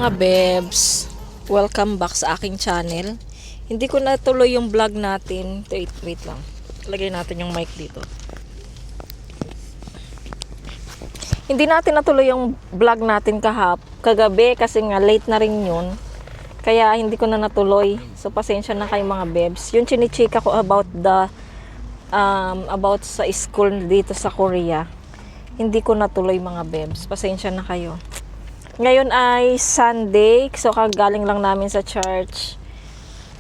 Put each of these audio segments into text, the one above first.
mga bebs, welcome back sa aking channel. Hindi ko natuloy yung vlog natin. Wait lang. Lagay natin yung mic dito. Hindi natin natuloy yung vlog natin kagabi kasi nga late na rin yun. Kaya hindi ko na natuloy. So pasensya na kayo mga bebs. Yung chinichika ko about sa school dito sa Korea. Hindi ko natuloy mga bebs. Pasensya na kayo. Ngayon ay Sunday, so kagaling lang namin sa church.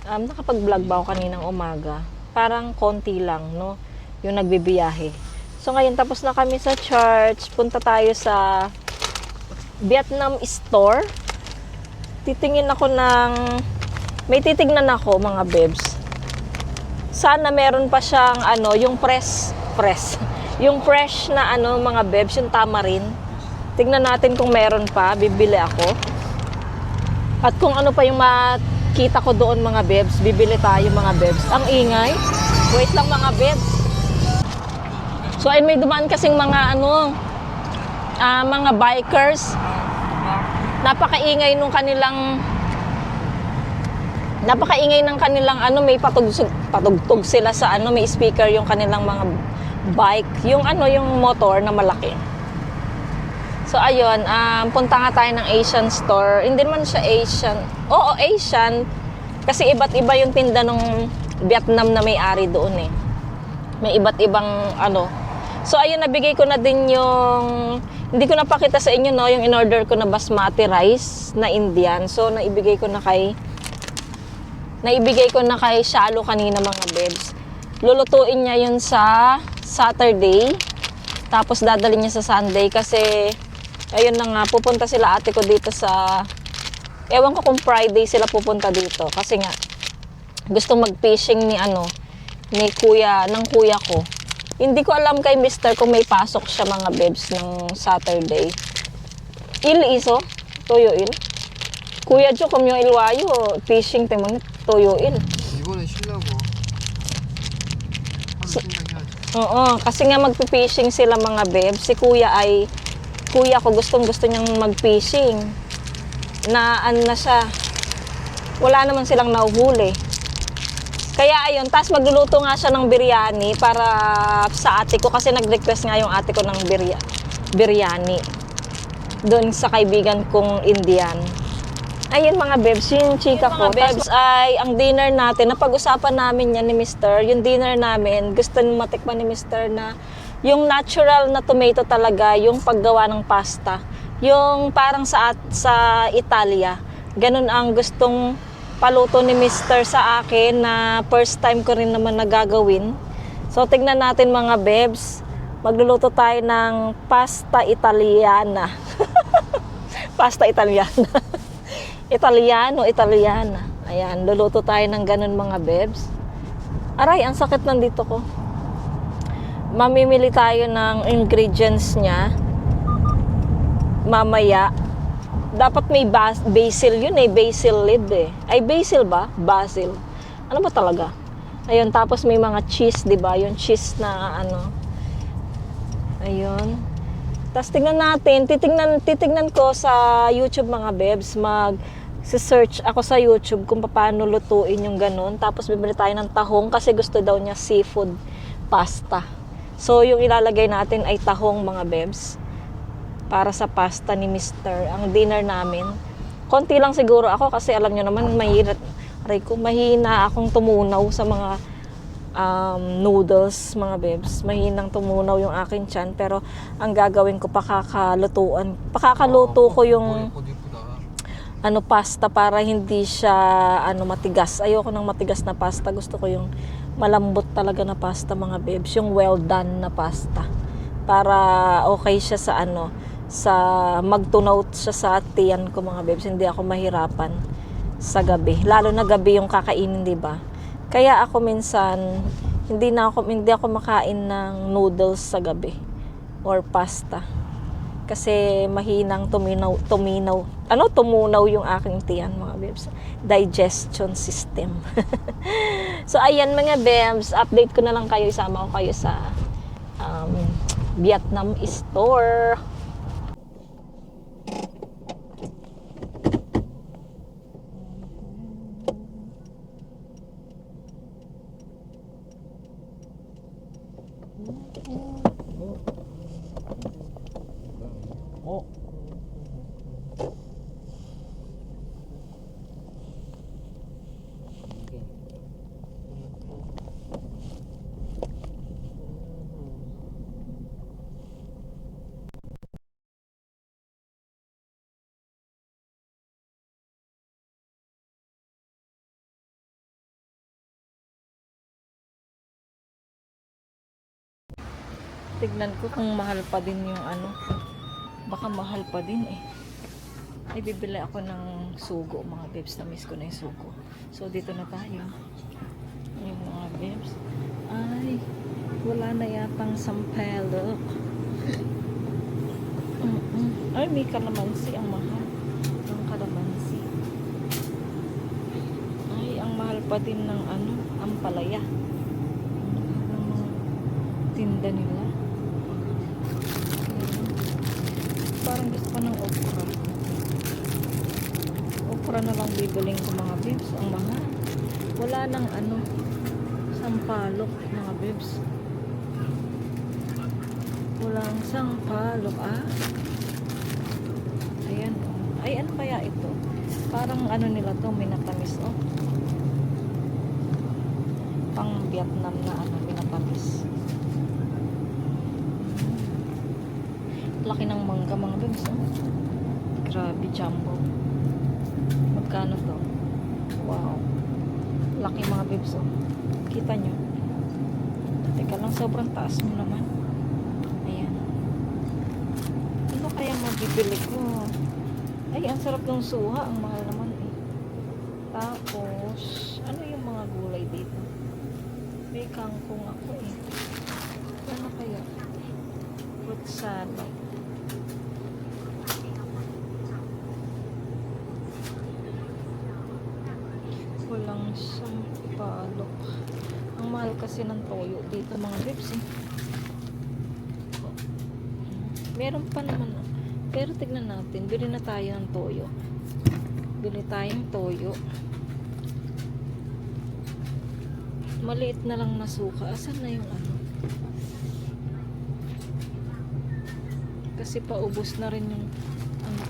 Nakapag-vlog ba ako kaninang umaga? Parang konti lang, no? Yung nagbibiyahe. So ngayon tapos na kami sa church, punta tayo sa Vietnam store. May titignan ako mga bebs. Sana meron pa siyang yung yung fresh na mga bebs, yung tamarin. Tignan natin kung meron pa, bibili ako. At kung ano pa yung makita ko doon mga bebs, bibili tayo mga bebs. Ang ingay. Wait lang mga bebs. So ay may dumaan kasing mga mga bikers. Napakaingay ng kanilang may patugtog sila sa may speaker yung kanilang mga bike, yung yung motor na malaki. So ayun, punta nga tayo ng Asian store. Hindi naman siya Asian. Oo, Asian. Kasi iba't iba yung tinda ng Vietnam na may-ari doon eh. May iba't ibang So ayun, nabigay ko na din yung, hindi ko napakita sa inyo no, yung in-order ko na basmati rice na Indian. So naibigay ko na kay Shalo kanina mga bebs. Lulutuin niya yun sa Saturday. Tapos dadalhin niya sa Sunday kasi ayun na nga, pupunta sila ate ko dito sa, ewan ko kung Friday sila pupunta dito. Kasi nga, gusto mag-fishing ng kuya ko. Hindi ko alam kay Mr. kung may pasok siya mga bebs ng Saturday. Iso, toyo il. Kuya Jo, kumyo ilwayo, fishing temon, toyo il. 이거는 쉬려고. Oo, kasi nga mag-fishing sila mga bebs. Si kuya ko gustong-gusto niyang mag-fishing. Na siya. Wala naman silang nahuhuli. Kaya ayun, tas magluluto nga siya ng biryani para sa ate ko kasi nag-request nga yung ate ko ng biryani. Doon sa kaibigan kong Indian. Ayun mga bebs, yung chika ko. Bebs ay ang dinner natin, napag-usapan namin yan ni Mr. Yung dinner namin, gusto matikman ni Mr. na yung natural na tomato talaga, yung paggawa ng pasta. Yung parang sa Italia. Ganun ang gustong paluto ni Mr. sa akin na first time ko rin naman nagagawin. So tignan natin mga bebs, magluluto tayo ng pasta Italiana. Pasta Italiana. Italiana. Ayan, luluto tayo ng ganun mga bebs. Aray, ang sakit nandito ko. Mamimili tayo ng ingredients niya. Mamaya. Dapat may basil yun eh. Basil leaf eh. Ay, basil ba? Basil. Ano ba talaga? Ayun, tapos may mga cheese, diba? Yung cheese na Ayun. Tapos tingnan natin. Titignan ko sa YouTube mga bebs. Search ako sa YouTube kung paano lutuin yung ganun. Tapos bibili tayo ng tahong kasi gusto daw niya seafood pasta. So yung ilalagay natin ay tahong mga bebs para sa pasta ni Mr. Ang dinner namin. Konti lang siguro ako kasi alam nyo naman mahina akong tumunaw sa mga noodles mga bebs. Mahinang tumunaw yung aking tiyan pero ang gagawin ko pakakaluto ko yung pasta para hindi siya matigas. Ayoko ng matigas na pasta. Gusto ko yung malambot talaga na pasta mga bebs, yung well done na pasta. Para okay siya sa magtunaw siya sa tiyan ko mga bebs. Hindi ako mahirapan sa gabi. Lalo na gabi yung kakainin, 'di ba? Kaya ako minsan hindi ako makain ng noodles sa gabi or pasta. Kasi mahinang tumunaw yung aking tiyan mga bebs. Digestion system. So ayan mga bebs, update ko na lang kayo, isama ko kayo sa Vietnam store. Tignan ko kung mahal pa din yung ano. Baka mahal pa din eh. Ay, bibili ako ng sugo, mga bebs. Na-miss ko na yung sugo. So, dito na tayo. Yung mga bebs. Ay, wala na yatang sampalok. Ay, may kalamansi. Ang mahal. Ang kalamansi. Ay, ang mahal pa din ng ano, ampalaya. Ang mga tinda nila. Parang gusto ko ng okra. Okra na lang bibiling ko, mga bebs. Ang mahal. Wala nang ano, sampalok, mga bebs. Walang sampalok, ah. Ayan. Ay, ano kaya ito? Parang ano nila to, minatamis, oh. Pang Vietnam na ano, minatamis. Laki ng mangga, mga bebs, oh. Grabe, jumbo. Magkano to? Wow. Laki, mga bebs, oh. Kita nyo? Teka lang, sobrang taas mo naman. Ayan. Ano kaya mabibili ko? Ay, ang sarap ng suha. Ang mahal naman, eh. Tapos, ano yung mga gulay dito? May kangkong ako, eh. Ano kaya? Fruit salad. Walang sampalok. Ang mahal kasi ng toyo dito, mga bebs, eh. Meron pa naman, oh. Pero tignan natin, bili na tayo ng toyo. Bili tayong toyo. Maliit na lang na suka. Asan na yung ano? Kasi paubos na rin yung ano.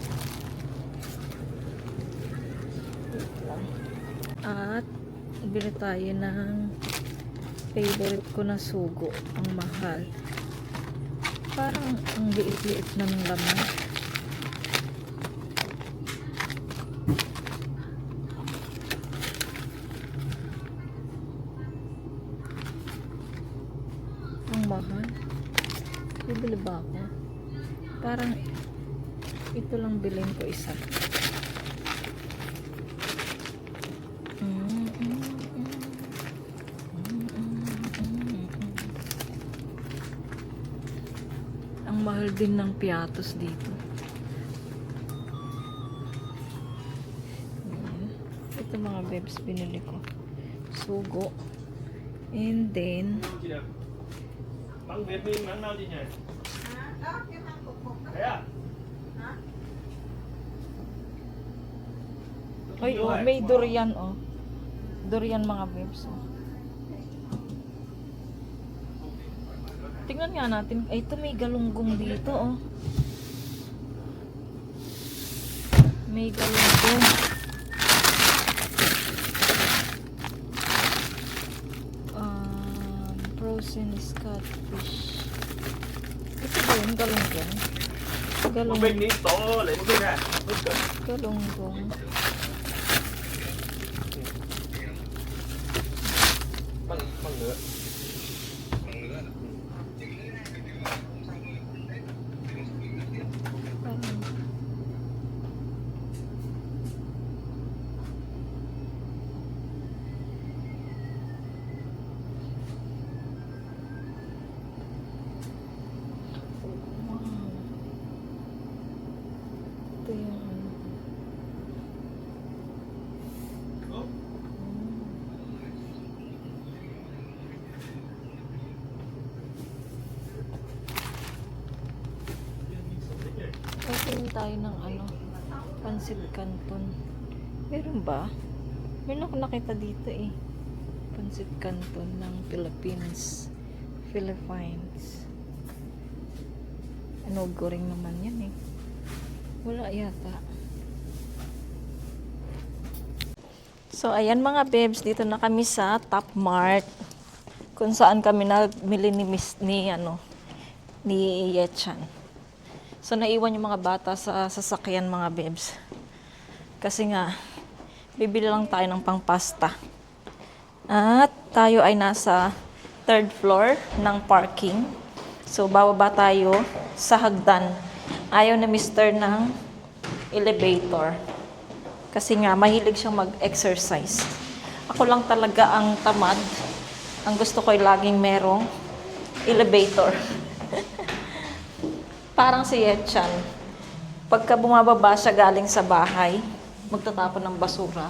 At bili tayo ng favorite ko na sugo. Ang mahal. Parang ang liit-liit na ng laman. Ang mahal. Bibili ba ako? Parang ito lang bilhin ko isa. Ang mahal din ng piatos dito. Ito, mga bebs, binili ko. Sugo. And then Bằng Việt Minh bán nào chị nhỉ? Thế à? ay, oh, may durian, oh. Durian, mga bebs, oh. Tingnan nga natin. Ay, ito may galunggong dito, oh. May galunggong. Frozen catfish. Ito ba yung galunggong? Một bên đi to lấy một bên này. Galunggong. Bằng nữa. Ito yung ano. Tingin tayo ng ano, pansit canton. Meron ba? Meron ako nakita dito, eh. Pansit canton ng Philippines. Ano, goreng naman yan, eh. Wala yata. So, ayan, mga bebs, dito na kami sa Top Mart. Kung saan kami namili ni Yechan. So, naiwan yung mga bata sa sasakyan, mga bebs. Kasi nga, bibili lang tayo ng pang-pasta. At tayo ay nasa third floor ng parking. So, bababa tayo sa hagdan. Ayaw na mister ng elevator. Kasi nga, mahilig siyang mag-exercise. Ako lang talaga ang tamad. Ang gusto ko ay laging merong elevator. Parang si Yetchan. Pagka bumababa siya galing sa bahay, magtatapon ng basura.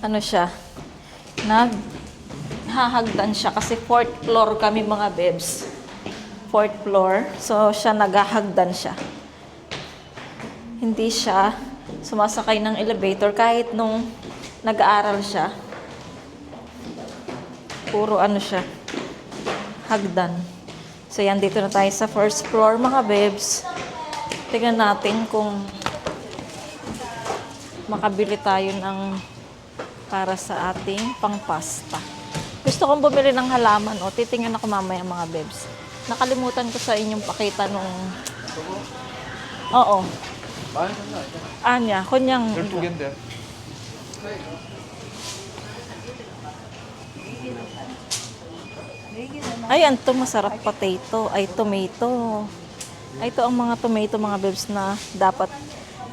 Ano siya? Naghahagdan siya kasi 4th floor kami mga bebs. 4th floor. So, siya naghahagdan siya. Hindi siya sumasakay ng elevator kahit nung nag-aaral siya. Puro ano siya, hagdan. So yan, dito na tayo sa 1st floor mga bebs. Tingnan natin kung makabili tayo ng para sa ating pangpasta. Gusto kong bumili ng halaman. O, titingnan ako mamaya mga bebs. Nakalimutan ko sa inyong pakita nung... Oo. Anya, kunyang... 12개인데. Ayan, to masarap potato. Ay, tomato. Ay, ito ang mga tomato, mga bebs, na dapat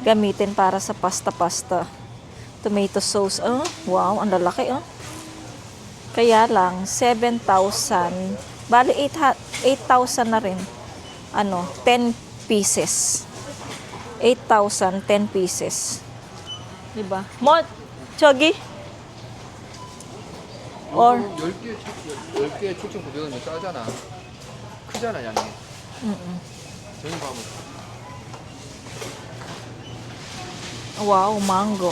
gamitin para sa pasta-pasta. Tomato sauce. Oh, wow, ang lalaki, oh. Kaya lang, 7,000. Bali, 8,000 na rin. 10 pieces. 8,000, 10 pieces. Diba? Mo, 저기? Or, 10개에 7,900원이면 싸잖아. 크잖아, 양이. 저기 봐봐. wow, mango.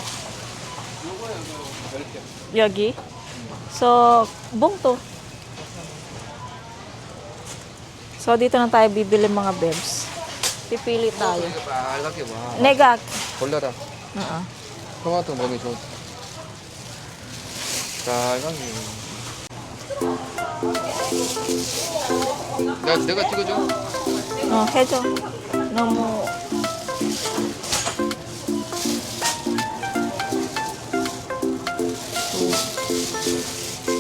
요거야, 그 10개. 여기. So, bungto. So, dito na tayo bibili mga bebs. Pipili tayo. 이거 빨갛게 봐. Negak. 골라라. Oo. 토마토 먹이 좋. 빨갛게. 내가 찍어줘. 해줘. 너무.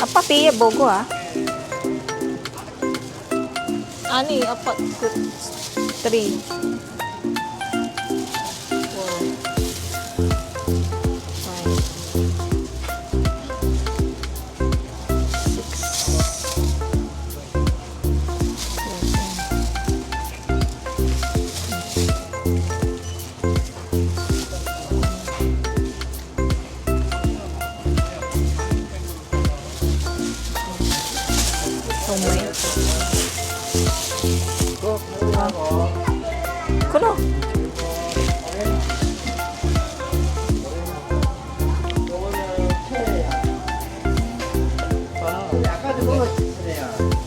아빠 piye bogo ah. Ani, apat, 3. この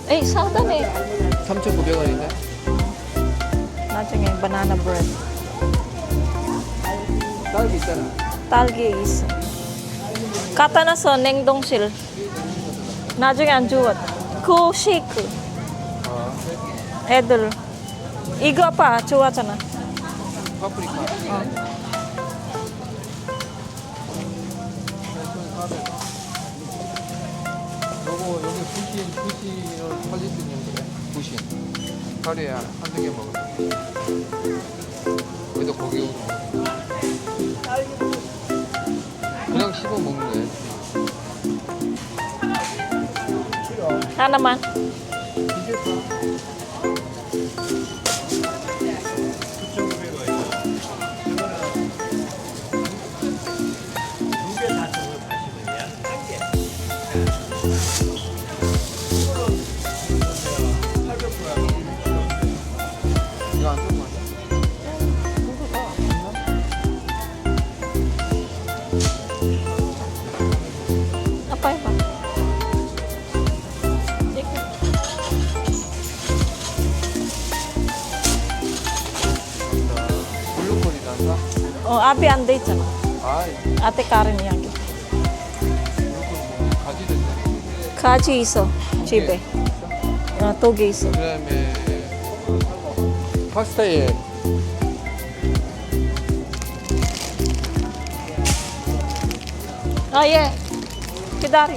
Eh, saudan eh. 3,900원인데? 나중에 banana bread. 딸기 있잖아. 딸기 있어. 갖다 놨어, 냉동실. 나중에 안 주워. 그 쉐이크. 애들. 이거 봐, 좋아하잖아. 파프리카. 요거 여기 부시는 80년대 부신. 하루에 한두 개 먹어. 여기다 고기 구워. 그냥 씹어 먹는 거야. 하나만. 이게 다. 이거 안 좀 맞아. Apa ya, Pak? 블루콜이 난다. 앞에 안 돼 있잖아. 아, 앞에 가른 이야기. 블루콜 가지던데. 가지 있어, 집에. 두 개 있어. 그다음에 파스타에 아, 예. 기다려.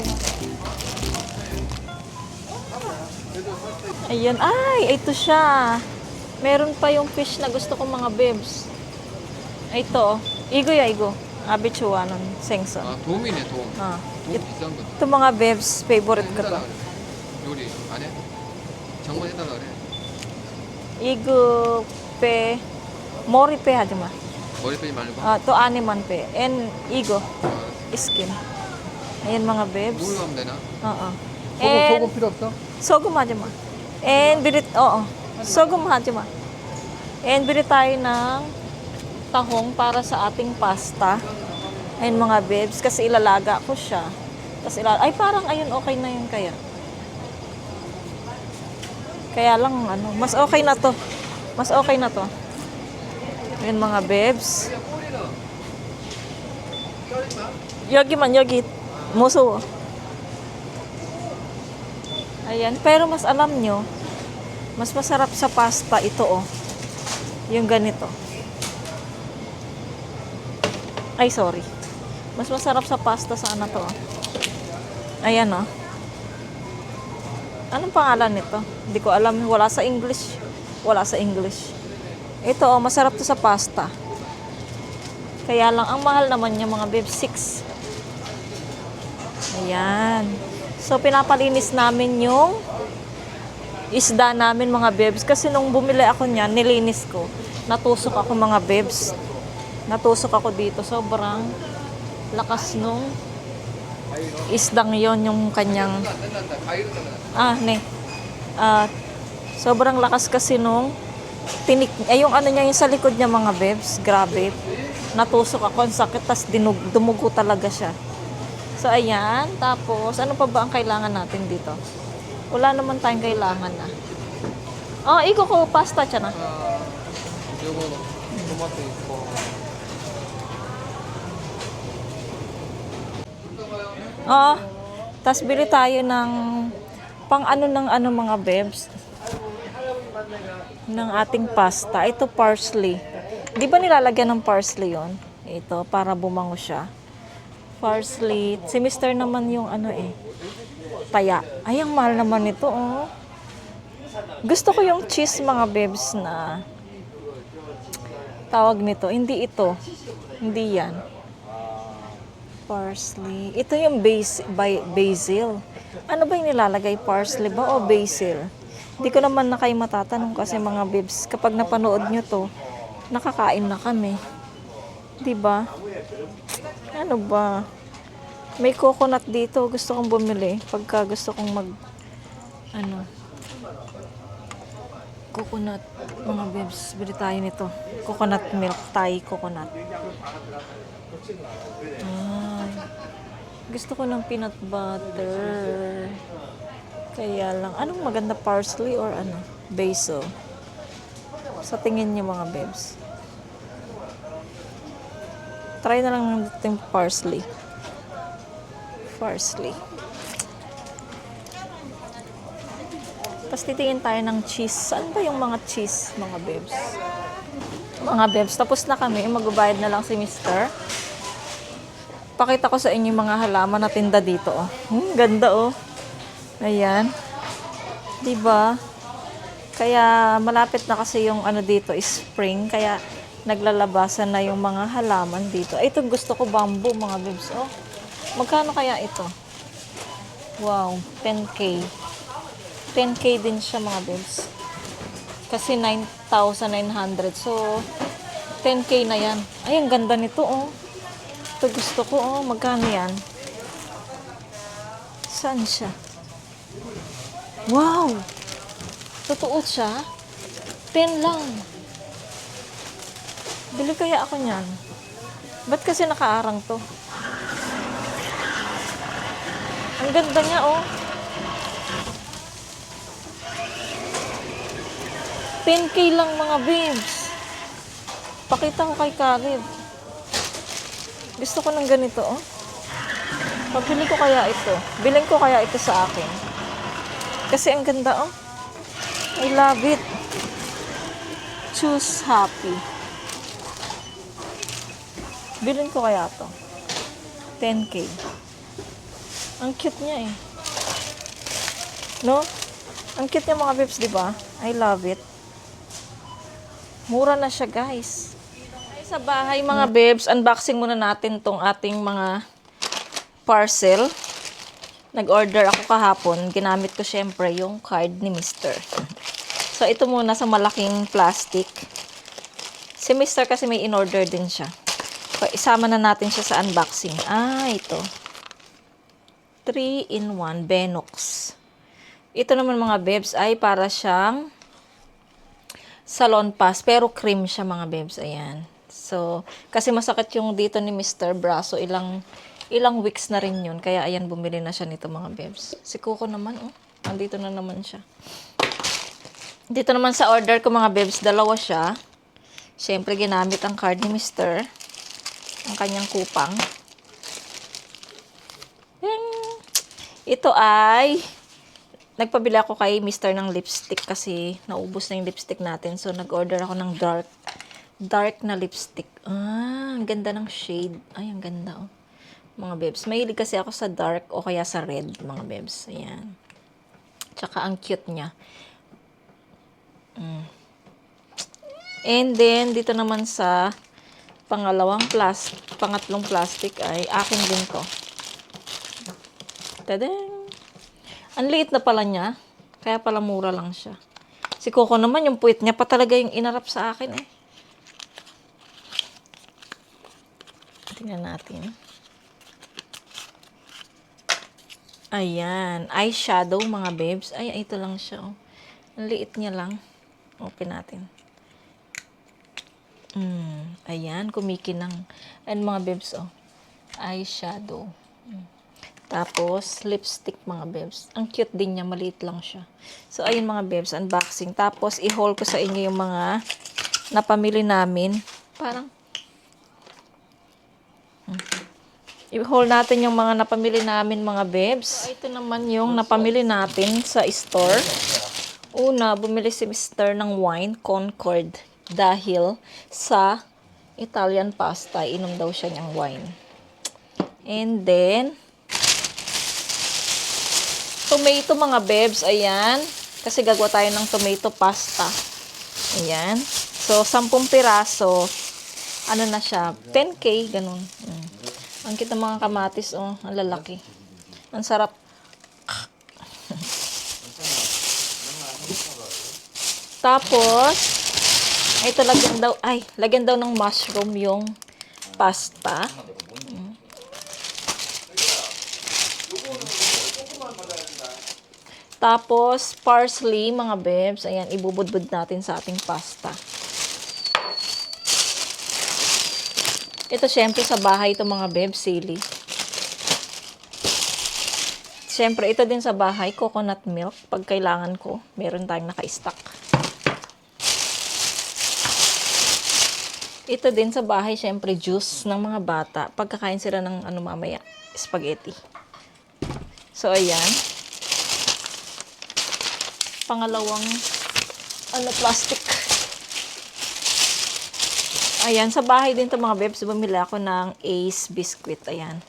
Ayan. Ay, ito siya. Meron pa yung fish na gusto ko mga bebs. Ito. Igo ya, igo. Abichuanon. Sengson. 아, 돔이네, 돔. Ah. 돔 비싼 거. Ito mga bebs. Favorite ko to. 해달라 그래. 요리 안 해? 정말 해달라 그래. Igo pe. Mori pe hajima. 머리 빼지 말고. To animan pe. And igo. 아, Skin. Ayan mga bebs. 뭘 하면 되나? Oo. 소금, And 소금 필요 없어? sogum hajima. And bilit, oo. Sogum hajima. And bili tayo ng tahong para sa ating pasta. Ayun mga bebs, kasi ilalaga ko siya. Tapos ay parang ayun, okay na yun kaya. Kaya lang, ano, mas okay na to. Mas okay na to. Ayun mga bebs. Yogi man, yogi. Muso. Ayan, pero mas alam nyo, mas masarap sa pasta ito, oh. Yung ganito. Ay, sorry. Mas masarap sa pasta sa ano to. Ayan, oh. Anong pangalan nito? Hindi ko alam. Wala sa English. Wala sa English. Ito, oh. Masarap to sa pasta. Kaya lang, ang mahal naman niya mga babe, 6. Ayan. So, pinapalinis namin yung isda namin mga bebs. Kasi nung bumili ako niyan, nilinis ko. Natusok ako mga bebs. Natusok ako dito. Sobrang lakas nung isdang yon yung kanyang... sobrang lakas kasi nung tinik... yung ano niya, yung sa likod niya mga bebs. Grabe. Natusok ako. Ang sakit. Tas dumugo talaga siya. So, ayan. Tapos, ano pa ba ang kailangan natin dito? Wala naman tayong kailangan na. Oh, iko ko pasta siya na. 요거 토마토 있고. Oh, tas bili tayo ng pang ano ng ano mga bebs ng ating pasta. Ito parsley. Di ba nilalagyan ng parsley yon? Ito para bumango siya. Parsley. Si Mr. naman yung ano eh. Taya. Ay, ang mahal naman ito, oh. Gusto ko yung cheese, mga bebs, na tawag nito. Hindi ito. Hindi yan. Parsley. Ito yung basil. Ano ba yung nilalagay? Parsley ba o basil? Hindi ko naman na kayo matatanong kasi mga bebs, kapag napanood nyo to, nakakain na kami. Diba? Ano ba? May coconut dito. Gusto kong bumili. Pagka gusto kong coconut. Mga bebs, bili tayo nito. Coconut milk. Thai coconut. Ay. Gusto ko ng peanut butter. Kaya lang. Anong maganda? Parsley or ano? Basil. Sa tingin niyo mga bebs. Try na lang natin parsley. Parsley. Tapos titingin tayo ng cheese. Saan ba yung mga cheese, mga bebs? Mga bebs, tapos na kami. Magbabayad na lang si Mr. Pakita ko sa inyo yung mga halaman na tinda dito, oh. Ganda, oh. Ayan. Diba? Kaya malapit na kasi yung ano dito, spring. Kaya naglalabasan na yung mga halaman dito. Ay, ito gusto ko, bamboo, mga bebs, oh. Magkano kaya ito? Wow, 10K. 10K din siya mga bebs. Kasi 9,900. So, 10K na yan. Ay, ang ganda nito, oh. Ito gusto ko, oh. Magkano yan? Saan siya? Wow! Totoo siya? 10 lang. Bili kaya ako niyan. Ba't kasi nakaarang to? Ang ganda niya, oh. 10K lang mga babes. Pakita ko kay Caleb. Gusto ko ng ganito, oh. Pabili ko kaya ito. Bilhin ko kaya ito sa akin. Kasi ang ganda, oh. I love it. Choose happy. Bilhin ko kaya to. 10K. Ang cute niya, eh. No? Ang cute niya mga bebs, di ba? I love it. Mura na siya, guys. Ay, sa bahay, mga bebs, unboxing muna natin tong ating mga parcel. Nag-order ako kahapon. Ginamit ko syempre yung card ni Mr. So, ito muna sa malaking plastic. Si Mr. kasi may in-order din siya. So, isama na natin siya sa unboxing. Ito. 3-in-1 Benox. Ito naman mga bebs ay para siyang salon pass. Pero cream siya mga bebs. Ayan. So, kasi masakit yung dito ni Mr. Braso. Ilang weeks na rin yun. Kaya ayan, bumili na siya nito mga bebs. Si Coco naman, andito na naman siya. Dito naman sa order ko mga bebs, dalawa siya. Siyempre, ginamit ang card ni Mr. Ang kanyang kupang. Ito ay, nagpabili ako kay Mr. ng lipstick kasi naubos na yung lipstick natin. So, nag-order ako ng dark na lipstick. Ang ganda ng shade. Ay, ang ganda, mga bebs. Mahilig kasi ako sa dark o kaya sa red, mga bebs. Ayan. Tsaka, ang cute niya. And then, dito naman sa pangatlong plastic ay akin din to. Tadang! Ang liit na pala niya. Kaya pala mura lang siya. Si Coco naman, yung puwit niya pa talaga yung inarap sa akin Tingnan natin. Ayan. Eyeshadow, mga bebs. Ay, ito lang siya, Ang liit niya lang. Open natin. Ayan, kumikinang. And mga bebs, eyeshadow. Tapos, lipstick, mga bebs. Ang cute din niya, maliit lang siya. So, ayun mga bebs, unboxing. Tapos, i-haul ko sa inyo yung mga napamili namin. I-haul natin yung mga napamili namin, mga bebs. So, ito naman yung napamili natin sa store. Una, bumili si Mr. ng wine, Concord. Dahil sa Italian pasta, inom daw siya niyang wine. And then, tomato, mga bebs, ayan. Kasi gagawa tayo ng tomato pasta. Ayan. So, 10 piraso. Ano na siya? 10K, ganun. Ang cute ng mga kamatis, ang lalaki. Ang sarap. Tapos, ito lagyan daw ng mushroom yung pasta. Tapos, parsley, mga bebs. Ayan, ibubudbud natin sa ating pasta. Ito, syempre, sa bahay ito, mga bebs, sili. Syempre, ito din sa bahay, coconut milk. Pag kailangan ko, meron tayong naka-stock. Ito din sa bahay, syempre, juice ng mga bata. Pagkakain sila ng, mamaya, spaghetti. So, ayan. Pangalawang plastic. Ayan, sa bahay din to mga bebs, bumili ako ng Ace biscuit. Ayan.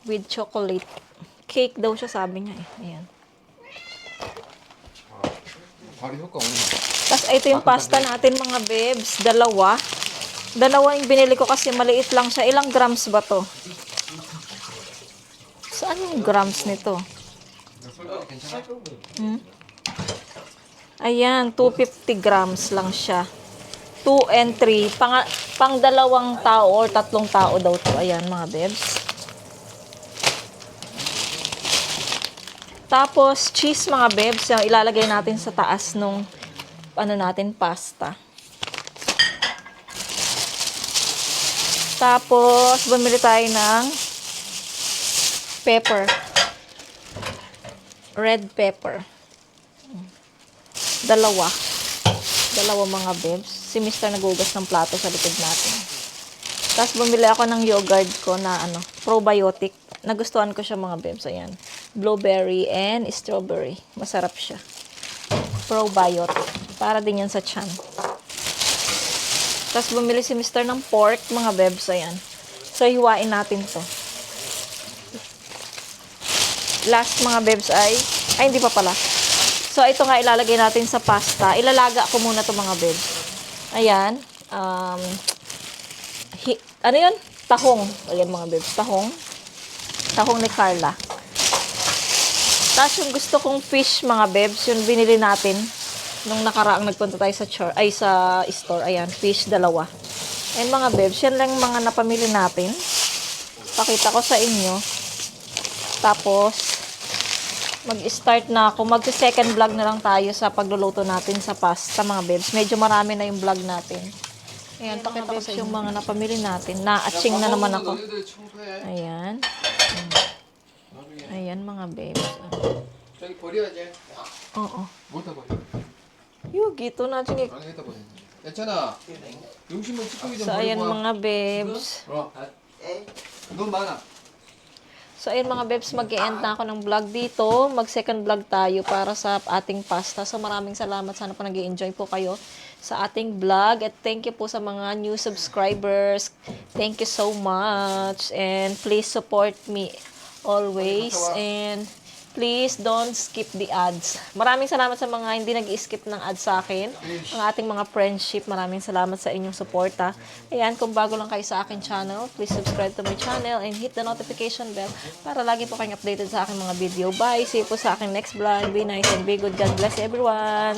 With chocolate. Cake daw siya, sabi niya Ayan. Tapos ito yung pasta natin, mga bebs. Dalawa yung binili ko kasi maliit lang siya. Ilang grams ba to? Saan yung grams nito? Ayan, 250 grams lang siya. 2 and 3. Pang 2 tao or 3 tao daw to. Ayan, mga bebs. Tapos, cheese, mga bebs. Yung ilalagay natin sa taas nung pasta. Tapos, bumili tayo ng pepper. Red pepper. Dalawa, mga bebs. Si Mr. nagugas ng plato sa likod natin. Tapos, bumili ako ng yogurt ko na probiotic. Nagustuhan ko siya, mga bebs. Ayan. Blueberry and strawberry. Masarap siya. Probiotic. Para din yan sa tiyan. Tapos, bumili si Mr. ng pork, mga bebs. Ayan. So, hiwain natin to. Last, mga bebs, hindi pa pala. So, ito nga ilalagay natin sa pasta. Ilalaga ko muna to mga bebs. Ayan. Ano yun? Tahong. Ayan mga bebs. Tahong. Tahong ni Carla. Tapos yung gusto kong fish mga bebs, yung binili natin nung nakaraang nagpunta tayo sa sa store. Ayan, fish, 2. Ayan mga bebs, yan lang mga napamili natin. Pakita ko sa inyo. Tapos, mag-start na ako. Mag-second vlog na lang tayo sa pagluluto natin sa pasta mga bebs. Medyo marami na yung vlog natin. Ayan, pakita ko sa inyo yung mga napamili natin. Na-atching na naman ako. 너희들 청소해. Ayan. Ayan mga babes. 저기 버려야지. Oo. 뭘다 버려? Yugi, ito natin. 아니 여기다 버려. 괜찮아. 용심은 찌꺼기 좀 So, ayan 버리고 와. mga babes. 넌 많아. So, ayan mga babes, mag-e-end na ako ng vlog dito. Mag-second vlog tayo para sa ating pasta. So, maraming salamat. Sana po nag-i-enjoy po kayo sa ating vlog. At thank you po sa mga new subscribers. Thank you so much. And please support me always. And please don't skip the ads. Maraming salamat sa mga hindi nag-skip ng ads sa akin. Ang ating mga friendship, maraming salamat sa inyong suporta. Ayan, kung bago lang kayo sa akin channel, please subscribe to my channel and hit the notification bell para lagi po kayong updated sa aking mga video. Bye! See you po sa aking next vlog. Be nice and be good. God bless everyone!